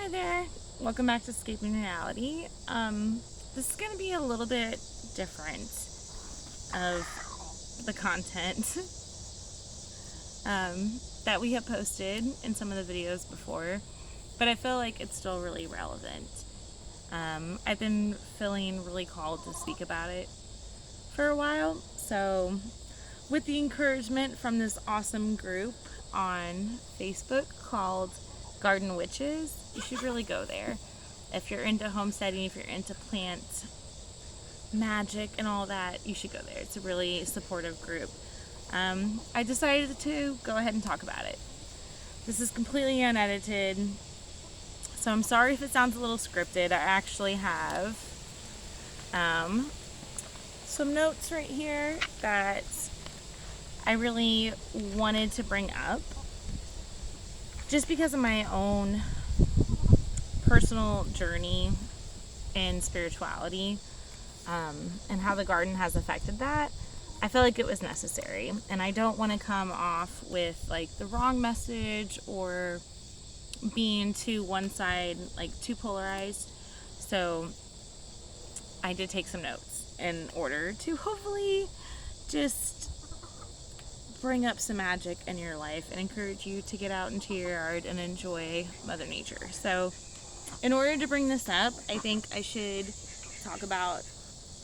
Hi there, welcome back to Escaping Reality. This is going to be a little bit different of the content that we have posted in some of the videos before, but I feel like it's still really relevant. I've been feeling really called to speak about it for a while, so with the encouragement from this awesome group on Facebook called Garden Witches, you should really go there. If you're into homesteading, if you're into plant magic and all that, you should go there. It's a really supportive group. I decided to go ahead and talk about it. This is completely unedited, so I'm sorry if it sounds a little scripted. I actually have some notes right here that I really wanted to bring up just because of my own personal journey in spirituality and how the garden has affected that. I feel like it was necessary, and I don't want to come off with like the wrong message or being too one side, like too polarized. So I did take some notes in order to hopefully just bring up some magic in your life and encourage you to get out into your yard and enjoy Mother Nature. So in order to bring this up, I think I should talk about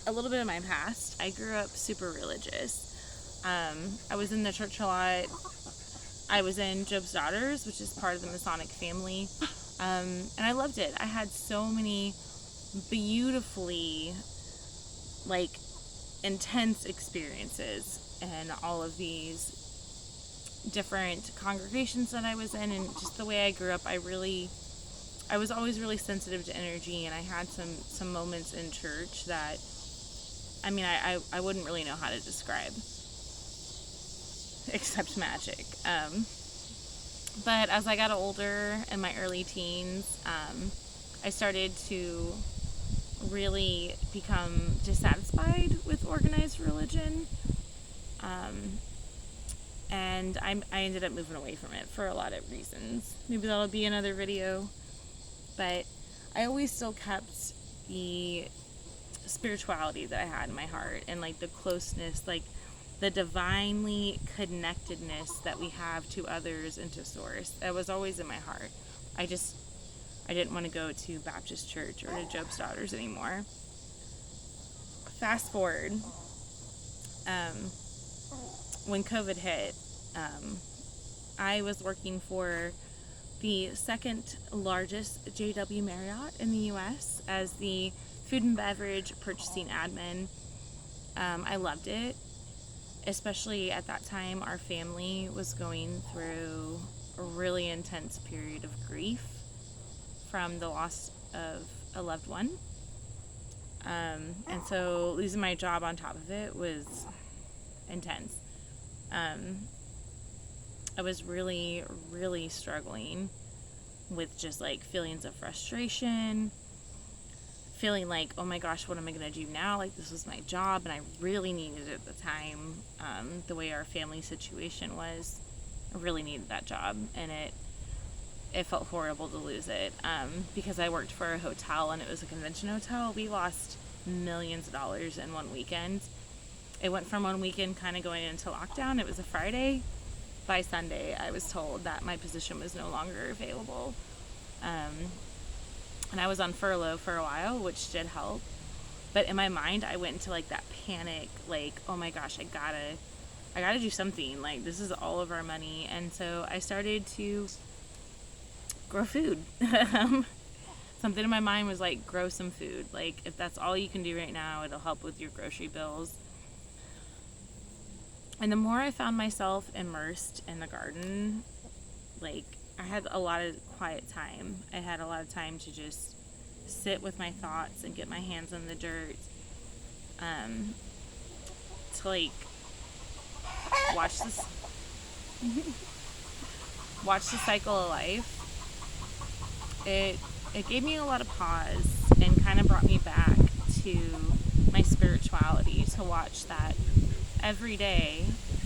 a little bit of my past. I grew up super religious. I was in the church a lot. I was in Job's Daughters, which is part of the Masonic family, and I loved it. I had so many beautifully intense experiences and all of these different congregations that I was in, and just the way I grew up, I was always really sensitive to energy, and I had some moments in church that I wouldn't really know how to describe except magic. But as I got older, in my early teens, I started to really become dissatisfied with organized religion. And I ended up moving away from it for a lot of reasons. Maybe that'll be another video. But I always still kept the spirituality that I had in my heart, and like the closeness, like the divinely connectedness that we have to others and to Source. That was always in my heart. I didn't want to go to Baptist church or to Job's Daughters anymore. Fast forward, when COVID hit, I was working for the second largest JW Marriott in the U.S. as the food and beverage purchasing admin. I loved it, especially at that time. Our family was going through a really intense period of grief from the loss of a loved one. And so losing my job on top of it was intense. I was really, really struggling with just like feelings of frustration, feeling like, oh my gosh, what am I going to do now? Like, this was my job, and I really needed it at the time. The way our family situation was, I really needed that job, and it felt horrible to lose it, because I worked for a hotel, and it was a convention hotel. We lost millions of dollars in one weekend. It went from one weekend kind of going into lockdown. It was a Friday. By Sunday, I was told that my position was no longer available. And I was on furlough for a while, which did help. But in my mind, I went into like that panic, like, oh my gosh, I gotta do something. Like, this is all of our money. And so I started to grow food. Something in my mind was like, grow some food. Like, if that's all you can do right now, it'll help with your grocery bills. And the more I found myself immersed in the garden, like, I had a lot of quiet time. I had a lot of time to just sit with my thoughts and get my hands in the dirt, to like watch the cycle of life. It gave me a lot of pause and kind of brought me back to my spirituality, to watch that every day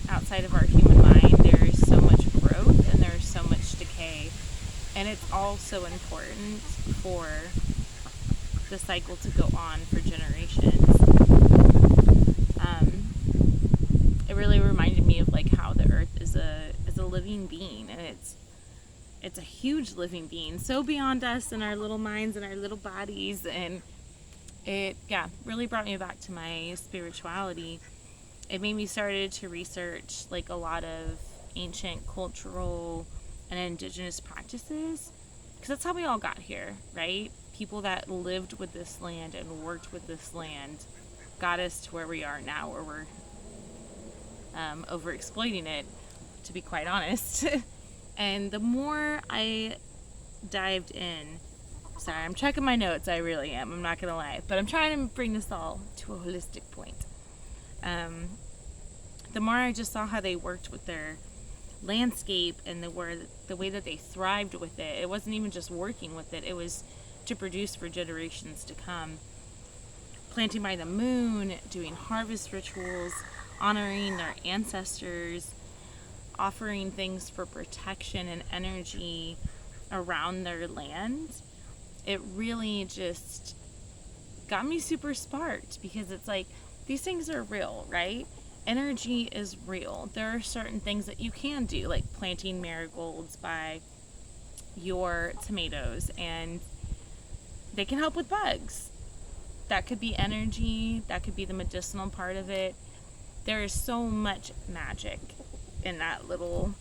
outside of our human mind there is so much growth and there is so much decay, And it's all so important for the cycle to go on for generations. It really reminded me of like how the earth is a living being, and it's a huge living being, so beyond us and our little minds and our little bodies. And it really brought me back to my spirituality. It made me started to research like a lot of ancient cultural and indigenous practices, because that's how we all got here, right? People that lived with this land and worked with this land got us to where we are now, where we're over exploiting it, to be quite honest. And the more I dived in, sorry, I'm checking my notes, I really am, I'm not gonna lie, but I'm trying to bring this all to a holistic point. The more I just saw how they worked with their landscape and the way that they thrived with it. It wasn't even just working with it, it was to produce for generations to come. Planting by the moon, doing harvest rituals, honoring their ancestors, offering things for protection and energy around their land. It really just got me super sparked, because it's like, these things are real, right? Energy is real. There are certain things that you can do, like planting marigolds by your tomatoes, and they can help with bugs. That could be energy, that could be the medicinal part of it. There is so much magic in that little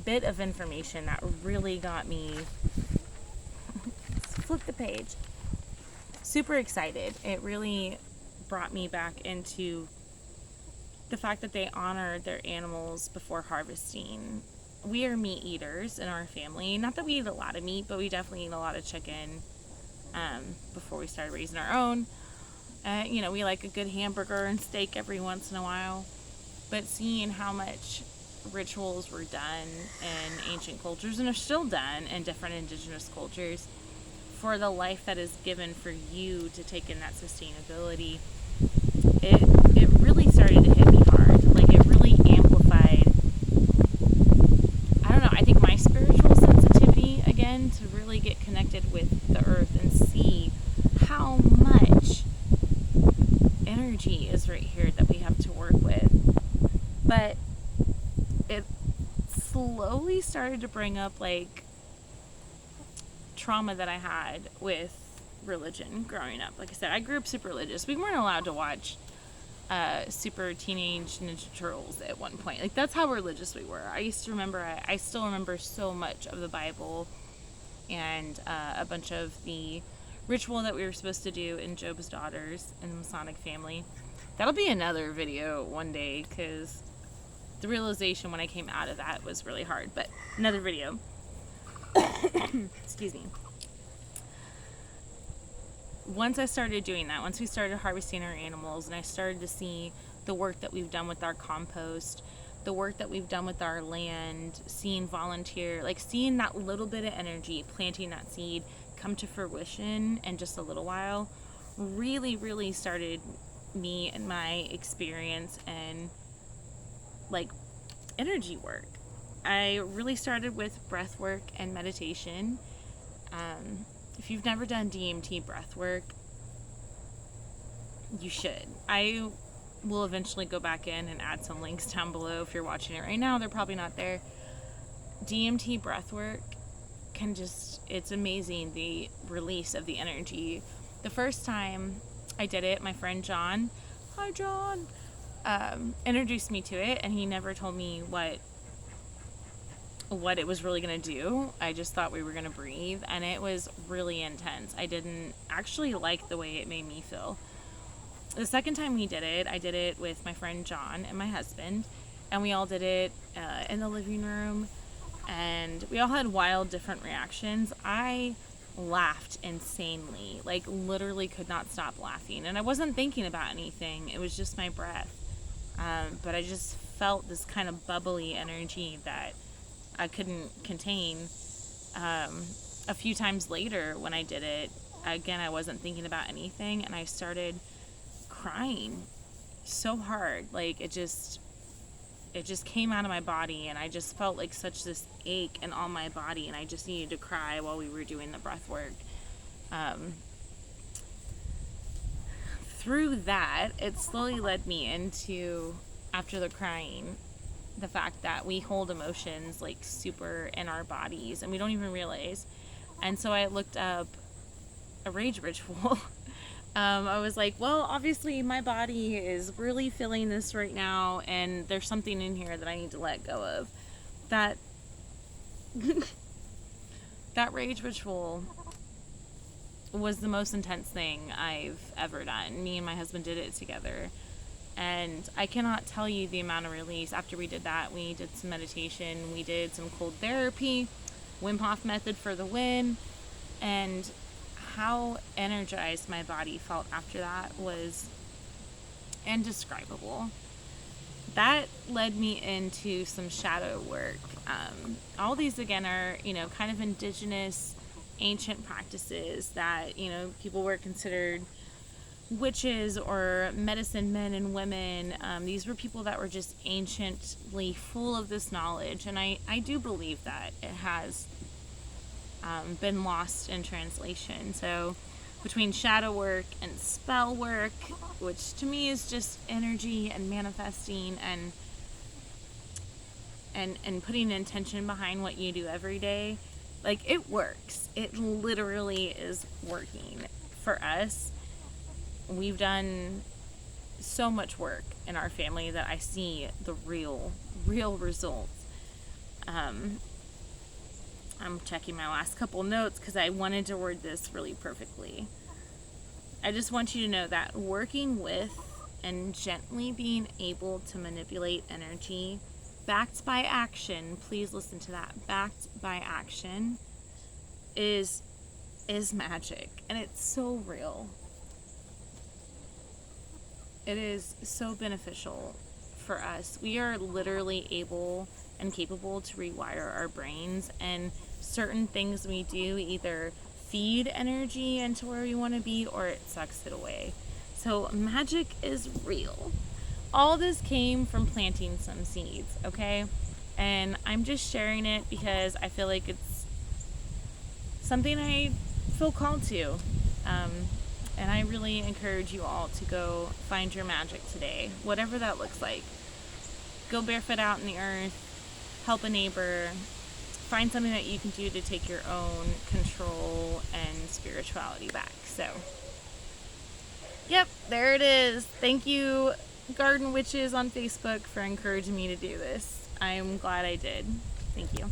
bit of information that really got me, flip the page, super excited. It really brought me back into the fact that they honor their animals before harvesting. We are meat eaters in our family. Not that we eat a lot of meat, but we definitely eat a lot of chicken before we started raising our own. We like a good hamburger and steak every once in a while. But seeing how much rituals were done in ancient cultures and are still done in different indigenous cultures for the life that is given for you to take in that sustainability, it really started to hit me hard. Like, it really amplified, I don't know, I think my spiritual sensitivity again, to really get connected with the earth and see how much energy is right here that we have to work with. But it slowly started to bring up like trauma that I had with religion growing up. Like I said, I grew up super religious. We weren't allowed to watch super teenage Ninja Turtles at one point. Like, that's how religious we were. I still remember so much of the Bible and a bunch of the ritual that we were supposed to do in Job's Daughters in the Masonic family. That'll be another video one day, because the realization when I came out of that was really hard, but another video. Excuse me. Once I started doing that, once we started harvesting our animals, and I started to see the work that we've done with our compost, the work that we've done with our land, seeing that little bit of energy, planting that seed, come to fruition in just a little while, really, really started me and my experience and like energy work. I really started with breathwork and meditation. If you've never done DMT breathwork, you should. I will eventually go back in and add some links down below. If you're watching it right now, they're probably not there. DMT breathwork it's amazing, the release of the energy. The first time I did it, my friend John, hi John, introduced me to it, and he never told me what it was really going to do. I just thought we were going to breathe, and it was really intense. I didn't actually like the way it made me feel. The second time we did it, I did it with my friend John and my husband, and we all did it in the living room, and we all had wild different reactions. I laughed insanely, like literally could not stop laughing, and I wasn't thinking about anything. It was just my breath, but I just felt this kind of bubbly energy that I couldn't contain. A few times later when I did it, again, I wasn't thinking about anything, and I started crying so hard. Like, it it just came out of my body, and I just felt like such this ache in all my body, and I just needed to cry while we were doing the breath work. Through that, it slowly led me into, after the crying, the fact that we hold emotions like super in our bodies and we don't even realize. And so I looked up a rage ritual. I was like, well, obviously my body is really feeling this right now, and there's something in here that I need to let go of. That that rage ritual was the most intense thing I've ever done. Me and my husband did it together, and I cannot tell you the amount of release. After we did that, we did some meditation, we did some cold therapy, Wim Hof method for the win, and how energized my body felt after that was indescribable. That led me into some shadow work. All these, again, are, kind of indigenous, ancient practices that, people were considered witches or medicine men and women. These were people that were just anciently full of this knowledge, and I do believe that it has been lost in translation. So between shadow work and spell work, which to me is just energy and manifesting and putting intention behind what you do every day, like, it works. It literally is working for us. We've done so much work in our family that I see the real results. I'm checking my last couple notes because I wanted to word this really perfectly. I just want you to know that working with and gently being able to manipulate energy, backed by action, please listen to that, backed by action, is magic, and it's so real. It is so beneficial for us. We are literally able and capable to rewire our brains, and certain things we do either feed energy into where we want to be or it sucks it away. So magic is real. All this came from planting some seeds, okay? And I'm just sharing it because I feel like it's something I feel called to. And I really encourage you all to go find your magic today, whatever that looks like. Go barefoot out in the earth, help a neighbor, find something that you can do to take your own control and spirituality back. So, yep, there it is. Thank you, Garden Witches on Facebook, for encouraging me to do this. I'm glad I did. Thank you.